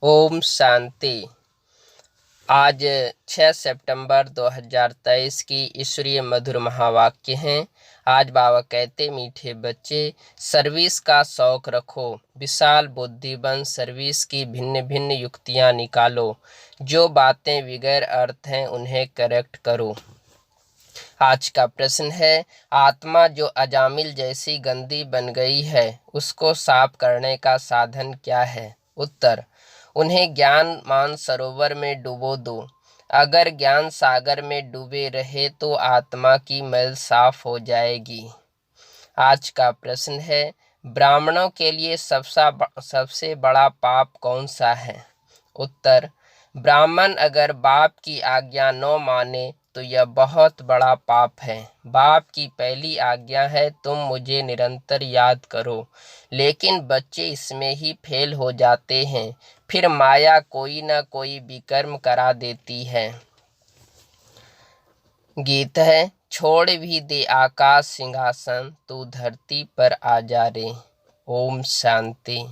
ओम शांति। आज 6 सितंबर 2023 की ईश्वरीय मधुर महावाक्य हैं। आज बाबा कहते, मीठे बच्चे, सर्विस का शौक रखो, विशाल बुद्धि बन सर्विस की भिन्न भिन्न युक्तियां निकालो, जो बातें बगैर अर्थ हैं उन्हें करेक्ट करो। आज का प्रश्न है, आत्मा जो अजामिल जैसी गंदी बन गई है, उसको साफ करने का साधन क्या है? उत्तर, उन्हें ज्ञान मान सरोवर में डुबो दो। अगर ज्ञान सागर में डूबे रहे तो आत्मा की मैल साफ हो जाएगी। आज का प्रश्न है, ब्राह्मणों के लिए सबसे बड़ा पाप कौन सा है? उत्तर, ब्राह्मण अगर बाप की आज्ञा न माने तो यह बहुत बड़ा पाप है। बाप की पहली आज्ञा है, तुम मुझे निरंतर याद करो, लेकिन बच्चे इसमें ही फेल हो जाते हैं। फिर माया कोई न कोई विकर्म करा देती है। गीत है, छोड़ भी दे आकाश सिंहासन, तू धरती पर आ जा रे। ओम शांति।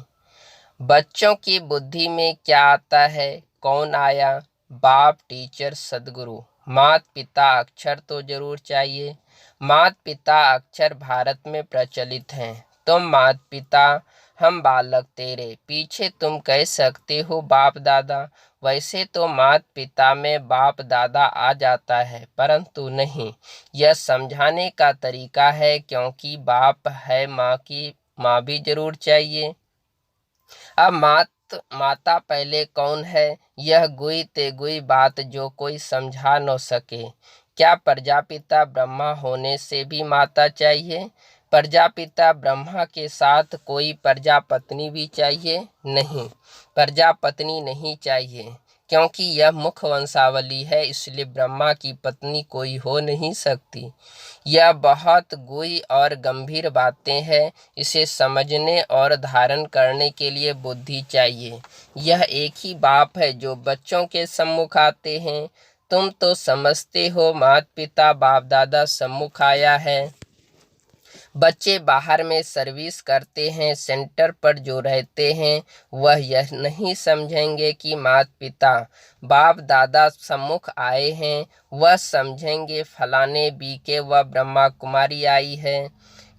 बच्चों की बुद्धि में क्या आता है? कौन आया? बाप, टीचर, सदगुरु। मात पिता अक्षर तो जरूर चाहिए। मात पिता अक्षर भारत में प्रचलित हैं। तुम मात पिता, हम बालक तेरे, पीछे तुम कह सकते हो बाप दादा। वैसे तो मात पिता में बाप दादा आ जाता है, परंतु नहीं, यह समझाने का तरीका है, क्योंकि बाप है, माँ भी जरूर चाहिए। अब माता पहले कौन है? यह गुई ते गुई बात जो कोई समझा न सके। क्या प्रजापिता ब्रह्मा होने से भी माता चाहिए? प्रजापिता ब्रह्मा के साथ कोई प्रजापत्नी भी चाहिए? नहीं, प्रजापत्नी नहीं चाहिए, क्योंकि यह मुख वंशावली है, इसलिए ब्रह्मा की पत्नी कोई हो नहीं सकती। यह बहुत गुई और गंभीर बातें हैं। इसे समझने और धारण करने के लिए बुद्धि चाहिए। यह एक ही बाप है जो बच्चों के सम्मुख आते हैं। तुम तो समझते हो माता पिता बाप दादा सम्मुख आया है। बच्चे बाहर में सर्विस करते हैं, सेंटर पर जो रहते हैं वह यह नहीं समझेंगे कि माता पिता बाप दादा सम्मुख आए हैं। वह समझेंगे फलाने बीके व ब्रह्मा कुमारी आई है,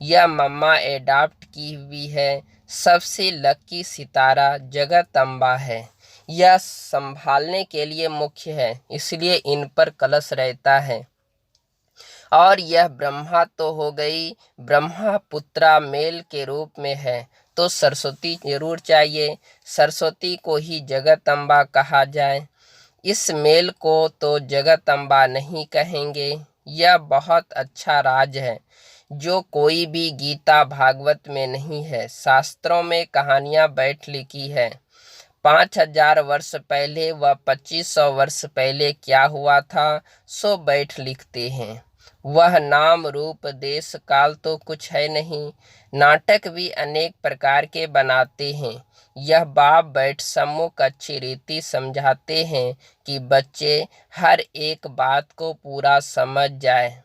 यह मम्मा एडाप्ट की हुई है, सबसे लकी सितारा जगदम्बा है। यह संभालने के लिए मुख्य है, इसलिए इन पर कलश रहता है। और यह ब्रह्मा तो हो गई, ब्रह्मा पुत्रा मेल के रूप में है, तो सरस्वती जरूर चाहिए। सरस्वती को ही जगदम्बा कहा जाए। इस मेल को तो जगदम्बा नहीं कहेंगे। यह बहुत अच्छा राज है, जो कोई भी गीता भागवत में नहीं है। शास्त्रों में कहानियां बैठ लिखी है। 5000 वर्ष पहले व 2500 वर्ष पहले क्या हुआ था, सो बैठ लिखते हैं। वह नाम रूप देश काल तो कुछ है नहीं। नाटक भी अनेक प्रकार के बनाते हैं। यह बाप बैठ सम्मुख अच्छी रीति समझाते हैं कि बच्चे हर एक बात को पूरा समझ जाए।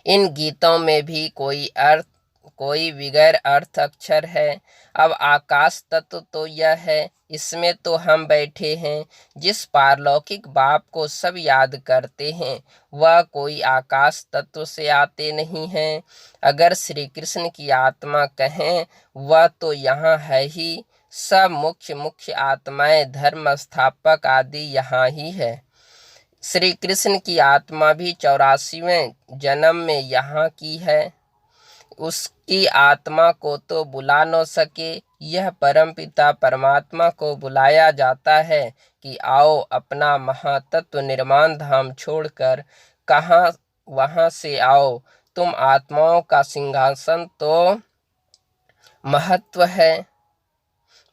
इन गीतों में भी कोई बगैर अर्थ अक्षर है। अब आकाश तत्व तो यह है, इसमें तो हम बैठे हैं। जिस पारलौकिक बाप को सब याद करते हैं, वह कोई आकाश तत्व से आते नहीं हैं। अगर श्री कृष्ण की आत्मा कहें, वह तो यहाँ है ही। सब मुख्य मुख्य आत्माएं, धर्म स्थापक आदि यहाँ ही है। श्री कृष्ण की आत्मा भी 84वें जन्म में यहाँ की है। उसकी आत्मा को तो बुला न सके, यह परमपिता परमात्मा को बुलाया जाता है कि आओ अपना महातत्व निर्माण धाम छोड़कर कहाँ वहाँ से आओ। तुम आत्माओं का सिंहासन तो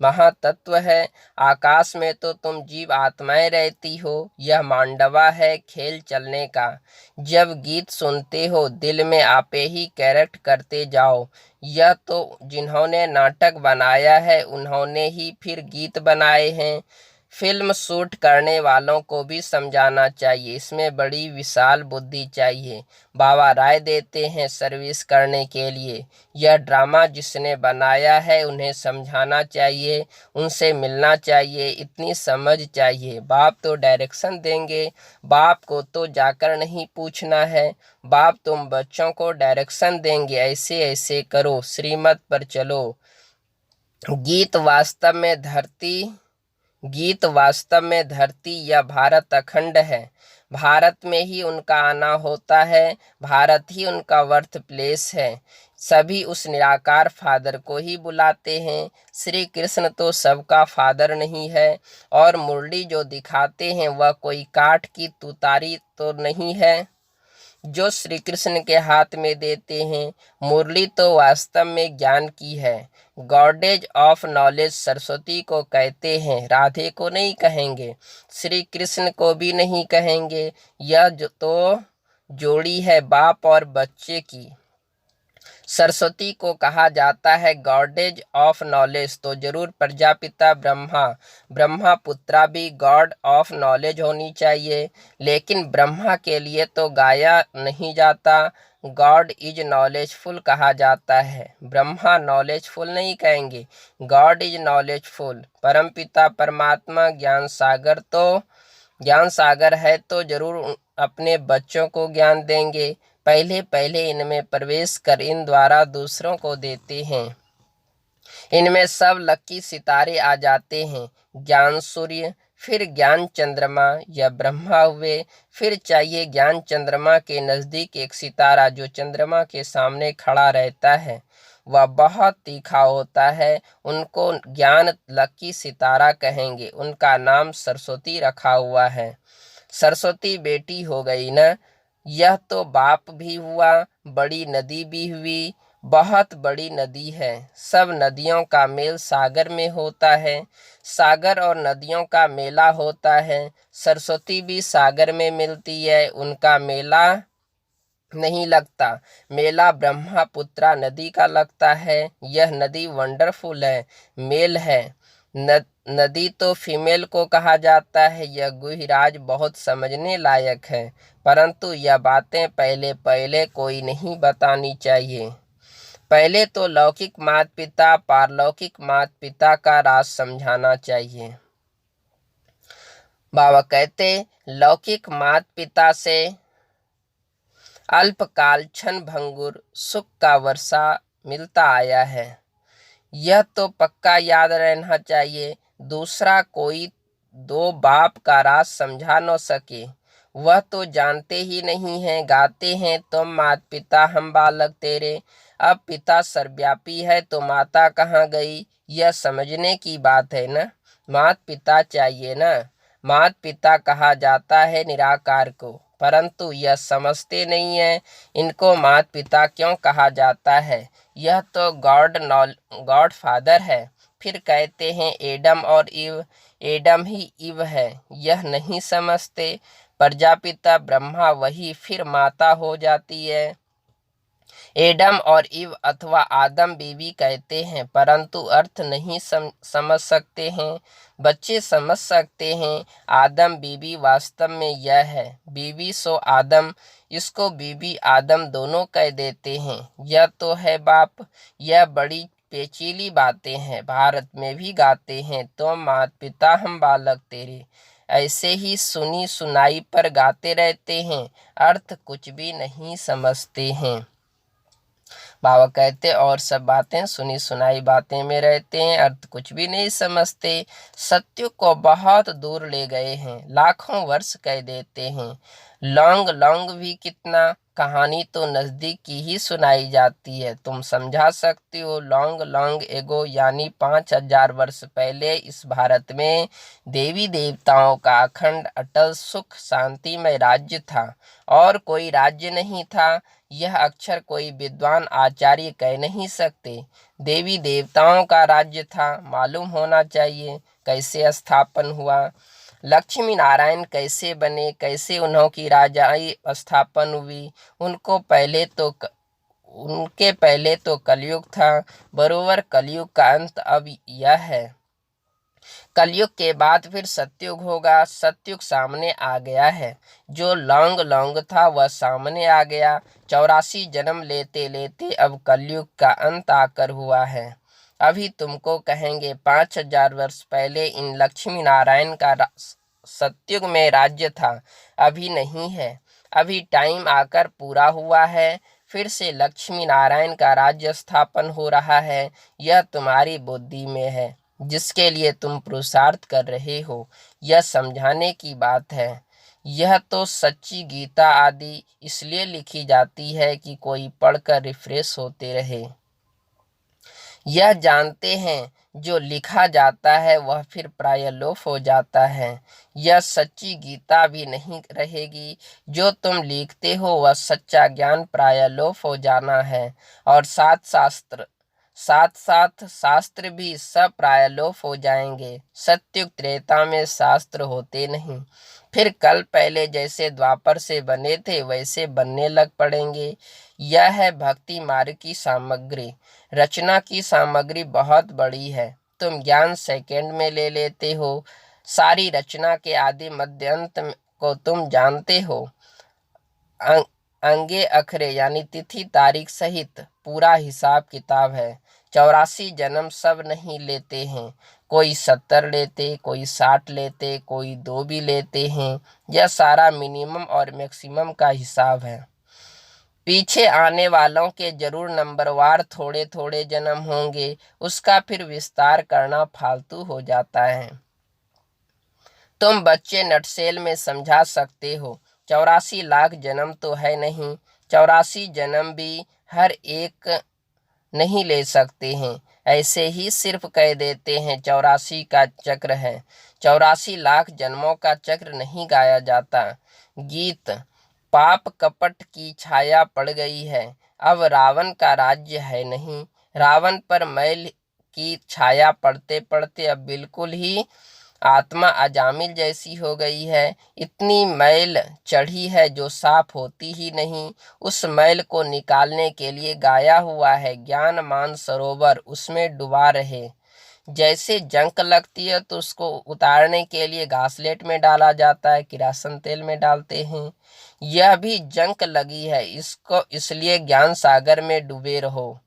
महातत्व है। आकाश में तो तुम जीव आत्माएं रहती हो। यह मांडवा है खेल चलने का। जब गीत सुनते हो, दिल में आपे ही कैरेक्ट करते जाओ। यह तो जिन्होंने नाटक बनाया है, उन्होंने ही फिर गीत बनाए हैं। फिल्म शूट करने वालों को भी समझाना चाहिए, इसमें बड़ी विशाल बुद्धि चाहिए। बाबा राय देते हैं सर्विस करने के लिए। यह ड्रामा जिसने बनाया है उन्हें समझाना चाहिए, उनसे मिलना चाहिए, इतनी समझ चाहिए। बाप तो डायरेक्शन देंगे, बाप को तो जाकर नहीं पूछना है। बाप तुम बच्चों को डायरेक्शन देंगे, ऐसे ऐसे करो, श्रीमत पर चलो। गीत वास्तव में धरती या भारत अखंड है। भारत में ही उनका आना होता है, भारत ही उनका बर्थ प्लेस है। सभी उस निराकार फादर को ही बुलाते हैं। श्री कृष्ण तो सबका फादर नहीं है, और मुरली जो दिखाते हैं वह कोई काठ की तुतारी तो नहीं है जो श्री कृष्ण के हाथ में देते हैं। मुरली तो वास्तव में ज्ञान की है। गॉडेज ऑफ नॉलेज सरस्वती को कहते हैं, राधे को नहीं कहेंगे, श्री कृष्ण को भी नहीं कहेंगे। यह तो जोड़ी है बाप और बच्चे की। सरस्वती को कहा जाता है गॉडेज ऑफ नॉलेज, तो जरूर प्रजापिता ब्रह्मा पुत्रा भी गॉड ऑफ नॉलेज होनी चाहिए। लेकिन ब्रह्मा के लिए तो गाया नहीं जाता, गॉड इज नॉलेजफुल कहा जाता है। ब्रह्मा नॉलेजफुल नहीं कहेंगे, गॉड इज नॉलेजफुल। परमपिता परमात्मा ज्ञान सागर है, तो जरूर अपने बच्चों को ज्ञान देंगे। पहले पहले इनमें प्रवेश कर इन द्वारा दूसरों को देते हैं। इनमें सब लकी सितारे आ जाते हैं। ज्ञान सूर्य, फिर ज्ञान चंद्रमा, या ब्रह्मा हुए। फिर चाहिए ज्ञान चंद्रमा के नज़दीक एक सितारा जो चंद्रमा के सामने खड़ा रहता है, वह बहुत तीखा होता है। उनको ज्ञान लकी सितारा कहेंगे। उनका नाम सरस्वती रखा हुआ है। सरस्वती बेटी हो गई ना, यह तो बाप भी हुआ, बड़ी नदी भी हुई। बहुत बड़ी नदी है। सब नदियों का मेल सागर में होता है, सागर और नदियों का मेला होता है। सरस्वती भी सागर में मिलती है, उनका मेला नहीं लगता। मेला ब्रह्मपुत्रा नदी का लगता है। यह नदी वंडरफुल है, मेल है। नदी तो फीमेल को कहा जाता है। यह गुहिराज बहुत समझने लायक है, परंतु यह बातें पहले पहले कोई नहीं बतानी चाहिए। पहले तो लौकिक माता पिता पारलौकिक माता पिता का राज समझाना चाहिए। बाबा कहते लौकिक माता पिता से अल्पकाल क्षण भंगुर सुख का वर्षा मिलता आया है, यह तो पक्का याद रहना चाहिए। दूसरा कोई दो बाप का राज समझा न सके, वह तो जानते ही नहीं हैं। गाते हैं तुम माता पिता हम बालक तेरे। अब पिता सर्वव्यापी है तो माता कहाँ गई, यह समझने की बात है ना। माता पिता चाहिए ना। माता पिता कहा जाता है निराकार को, परंतु यह समझते नहीं है इनको माता पिता क्यों कहा जाता है। यह तो गॉड फादर है। फिर कहते हैं एडम और इव, एडम ही इव है, यह नहीं समझते। प्रजापिता ब्रह्मा वही फिर माता हो जाती है। एडम और इव अथवा आदम बीवी कहते हैं, परंतु अर्थ नहीं समझ सकते हैं। बच्चे समझ सकते हैं। आदम बीवी वास्तव में यह है, बीवी सो आदम, इसको बीबी आदम दोनों कह देते हैं। यह तो है बाप। यह बड़ी पेचीली बातें हैं। भारत में भी गाते हैं तो माता पिता हम बालक तेरे, ऐसे ही सुनी सुनाई पर गाते रहते हैं, अर्थ कुछ भी नहीं समझते हैं। बाबा कहते और सब बातें सुनी सुनाई बातें में रहते हैं, अर्थ कुछ भी नहीं समझते। सत्य को बहुत दूर ले गए हैं, लाखों वर्ष कह देते हैं। लौंग लौंग भी कितना, कहानी तो नज़दीक की ही सुनाई जाती है। तुम समझा सकते हो लौंग लौंग एगो, यानी 5000 वर्ष पहले इस भारत में देवी देवताओं का अखंड अटल सुख शांतिमय राज्य था, और कोई राज्य नहीं था। यह अक्षर कोई विद्वान आचार्य कह नहीं सकते। देवी देवताओं का राज्य था, मालूम होना चाहिए कैसे स्थापन हुआ। लक्ष्मी नारायण कैसे बने, कैसे उन्हों की राजाई स्थापन हुई। उनके पहले तो कलयुग था, बरोबर कलयुग का अंत अब यह है। कलयुग के बाद फिर सतयुग होगा। सतयुग सामने आ गया है। जो लौंग लौंग था वह सामने आ गया। 84 जन्म लेते लेते अब कलयुग का अंत आकर हुआ है। अभी तुमको कहेंगे 5000 वर्ष पहले इन लक्ष्मी नारायण का सतयुग में राज्य था। अभी नहीं है। अभी टाइम आकर पूरा हुआ है। फिर से लक्ष्मी नारायण का राज्य स्थापन हो रहा है। यह तुम्हारी बुद्धि में है, जिसके लिए तुम पुरुषार्थ कर रहे हो। यह समझाने की बात है। यह तो सच्ची गीता आदि इसलिए लिखी जाती है कि कोई पढ़कर रिफ्रेश होते रहे। यह जानते हैं जो लिखा जाता है वह फिर प्राय लोप हो जाता है। यह सच्ची गीता भी नहीं रहेगी। जो तुम लिखते हो वह सच्चा ज्ञान प्राय लोप हो जाना है। और साथ साथ शास्त्र भी सब प्राय लोप हो जाएंगे। सत्युग त्रेता में शास्त्र होते नहीं। फिर कल पहले जैसे द्वापर से बने थे वैसे बनने लग पड़ेंगे। यह है भक्ति मार्ग की सामग्री। रचना की सामग्री बहुत बड़ी है। तुम ज्ञान सेकंड में ले लेते हो। सारी रचना के आदि मध्य अंत को तुम जानते हो। अंगे अखरे यानी तिथि तारीख सहित पूरा हिसाब किताब है। 84 जन्म सब नहीं लेते हैं। कोई 70 लेते, कोई 60 लेते, कोई 2 भी लेते हैं। यह सारा मिनिमम और मैक्सिमम का हिसाब है। पीछे आने वालों के जरूर नंबरवार थोड़े थोड़े जन्म होंगे। उसका फिर विस्तार करना फालतू हो जाता है। तुम बच्चे नटसेल में समझा सकते हो। 84 लाख जन्म तो है नहीं। 84 जन्म भी हर एक नहीं ले सकते हैं। ऐसे ही सिर्फ कह देते हैं 84 का चक्र है। 84 लाख जन्मों का चक्र नहीं गाया जाता। गीत पाप कपट की छाया पड़ गई है। अब रावण का राज्य है नहीं। रावण पर मैल की छाया पड़ते पड़ते अब बिल्कुल ही आत्मा अजामिल जैसी हो गई है। इतनी मैल चढ़ी है जो साफ होती ही नहीं। उस मैल को निकालने के लिए गाया हुआ है ज्ञान मान सरोवर, उसमें डुबा रहे। जैसे जंक लगती है तो उसको उतारने के लिए घासलेट में डाला जाता है, किरासन तेल में डालते हैं। यह भी जंक लगी है, इसको इसलिए ज्ञान सागर में डूबे रहो।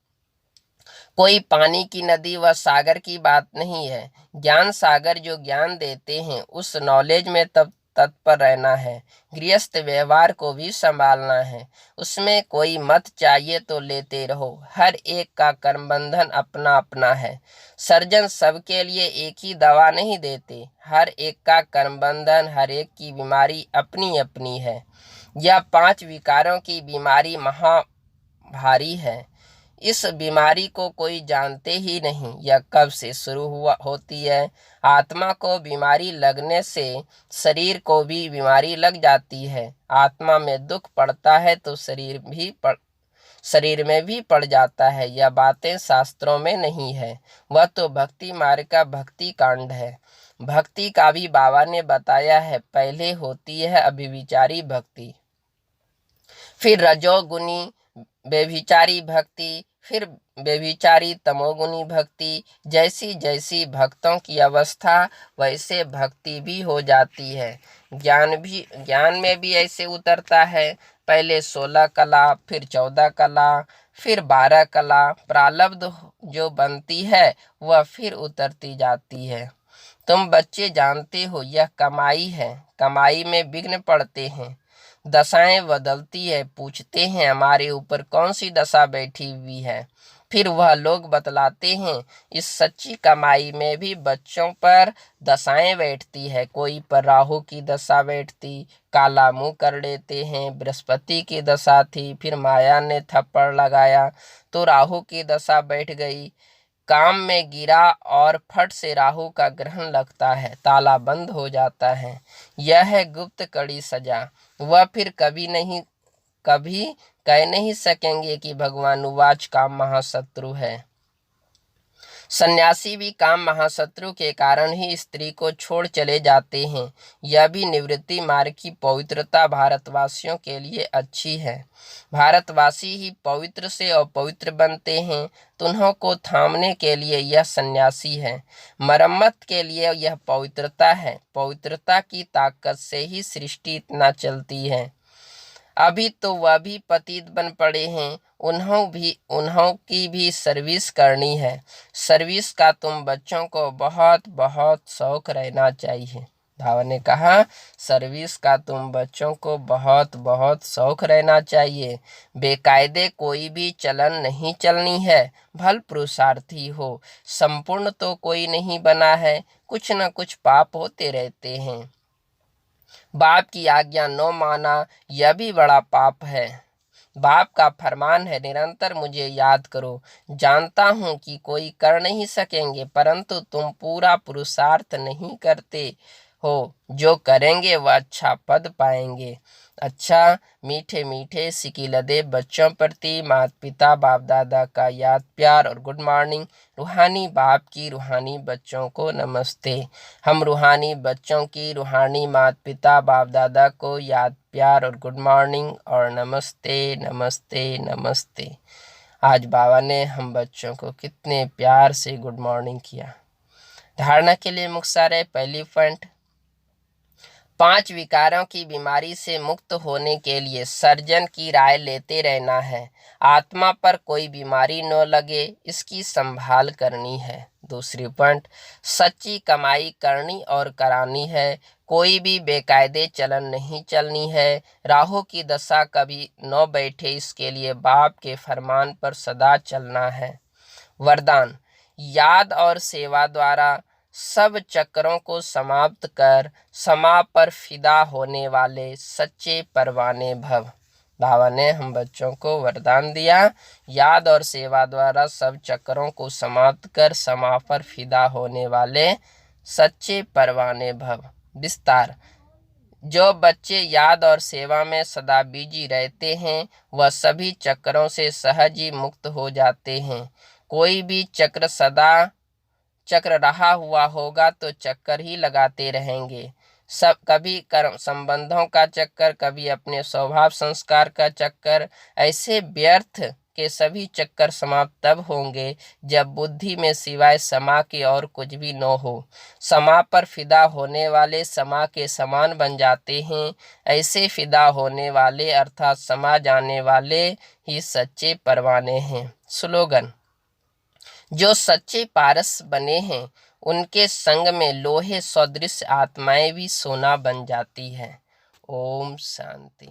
कोई पानी की नदी व सागर की बात नहीं है। ज्ञान सागर जो ज्ञान देते हैं उस नॉलेज में तब तत्पर रहना है। गृहस्थ व्यवहार को भी संभालना है। उसमें कोई मत चाहिए तो लेते रहो। हर एक का कर्म बंधन अपना अपना है। सर्जन सबके लिए एक ही दवा नहीं देते। हर एक का कर्म बंधन, हर एक की बीमारी अपनी अपनी है। यह 5 विकारों की बीमारी महा भारी है। इस बीमारी को कोई जानते ही नहीं। यह कब से शुरू होती है। आत्मा को बीमारी लगने से शरीर को भी बीमारी लग जाती है। आत्मा में दुख पड़ता है तो शरीर में भी पड़ जाता है। यह बातें शास्त्रों में नहीं है। वह तो भक्ति मार्ग का भक्ति कांड है। भक्ति का भी बाबा ने बताया है। पहले होती है अभिविचारी भक्ति, फिर रजोगुनी व्यभिचारी भक्ति, फिर व्यभिचारी तमोगुनी भक्ति। जैसी जैसी भक्तों की अवस्था वैसे भक्ति भी हो जाती है। ज्ञान में भी ऐसे उतरता है। पहले 16 कला, फिर 14 कला, फिर 12 कला। प्रारब्ध जो बनती है वह फिर उतरती जाती है। तुम बच्चे जानते हो यह कमाई है। कमाई में विघ्न पड़ते हैं। दशाएं बदलती है। पूछते हैं हमारे ऊपर कौन सी दशा बैठी हुई है। फिर वह लोग बतलाते हैं इस सच्ची कमाई में भी बच्चों पर दशाएं बैठती है। कोई पर राहु की दशा बैठती, काला मुंह कर लेते हैं। बृहस्पति की दशा थी, फिर माया ने थप्पड़ लगाया तो राहु की दशा बैठ गई। काम में गिरा और फट से राहु का ग्रहण लगता है, ताला बंद हो जाता है। यह है गुप्त कड़ी सजा। वह फिर कभी कह नहीं सकेंगे कि भगवान उवाच का महाशत्रु है। सन्यासी भी काम महाशत्रु के कारण ही स्त्री को छोड़ चले जाते हैं। यह भी निवृत्ति मार्ग की पवित्रता भारतवासियों के लिए अच्छी है। भारतवासी ही पवित्र से अपवित्र बनते हैं। तुन्हों को थामने के लिए यह सन्यासी है, मरम्मत के लिए यह पवित्रता है। पवित्रता की ताकत से ही सृष्टि इतना चलती है। अभी तो वह भी पतित बन पड़े हैं, उन्हों की भी सर्विस करनी है। सर्विस का तुम बच्चों को बहुत बहुत शौक रहना चाहिए। भावा ने कहा, सर्विस का तुम बच्चों को बहुत बहुत शौक रहना चाहिए। बेकायदे कोई भी चलन नहीं चलनी है, भल पुरुषार्थी हो। संपूर्ण तो कोई नहीं बना है, कुछ न कुछ पाप होते रहते हैं। बाप की आज्ञा न माना, यह भी बड़ा पाप है। बाप का फरमान है, निरंतर मुझे याद करो। जानता हूँ कि कोई कर नहीं सकेंगे, परंतु तुम पूरा पुरुषार्थ नहीं करते हो। जो करेंगे वह अच्छा पद पाएंगे। अच्छा मीठे मीठे सिकिलदे बच्चों प्रति माता पिता बाप दादा का याद प्यार और गुड मॉर्निंग। रूहानी बाप की रूहानी बच्चों को नमस्ते। हम रूहानी बच्चों की रूहानी माता पिता बाप दादा को याद प्यार और गुड मॉर्निंग और नमस्ते नमस्ते नमस्ते। आज बाबा ने हम बच्चों को कितने प्यार से गुड मॉर्निंग किया। धारणा के लिए मुख्य सार है। पहली पॉइंट, 5 विकारों की बीमारी से मुक्त होने के लिए सर्जन की राय लेते रहना है। आत्मा पर कोई बीमारी न लगे, इसकी संभाल करनी है। दूसरी पॉइंट, सच्ची कमाई करनी और करानी है। कोई भी बेकायदे चलन नहीं चलनी है। राहु की दशा कभी न बैठे, इसके लिए बाप के फरमान पर सदा चलना है। वरदान, याद और सेवा द्वारा सब चक्रों को समाप्त कर समा पर फिदा होने वाले सच्चे परवाने भव। बाबा ने हम बच्चों को वरदान दिया, याद और सेवा द्वारा सब चक्रों को समाप्त कर समा पर फिदा होने वाले सच्चे परवाने भव। विस्तार, जो बच्चे याद और सेवा में सदा बिजी रहते हैं, वह सभी चक्रों से सहज ही मुक्त हो जाते हैं। कोई भी चक्र रहा हुआ होगा तो चक्कर ही लगाते रहेंगे। सब कभी कर्म संबंधों का चक्कर, कभी अपने स्वभाव संस्कार का चक्कर। ऐसे व्यर्थ के सभी चक्कर समाप्त तब होंगे जब बुद्धि में सिवाय समा के और कुछ भी न हो। समा पर फिदा होने वाले समा के समान बन जाते हैं। ऐसे फिदा होने वाले अर्थात समा जाने वाले ही सच्चे परवाने हैं। स्लोगन, जो सच्चे पारस बने हैं उनके संग में लोहे सदृश आत्माएं भी सोना बन जाती हैं। ओम शांति।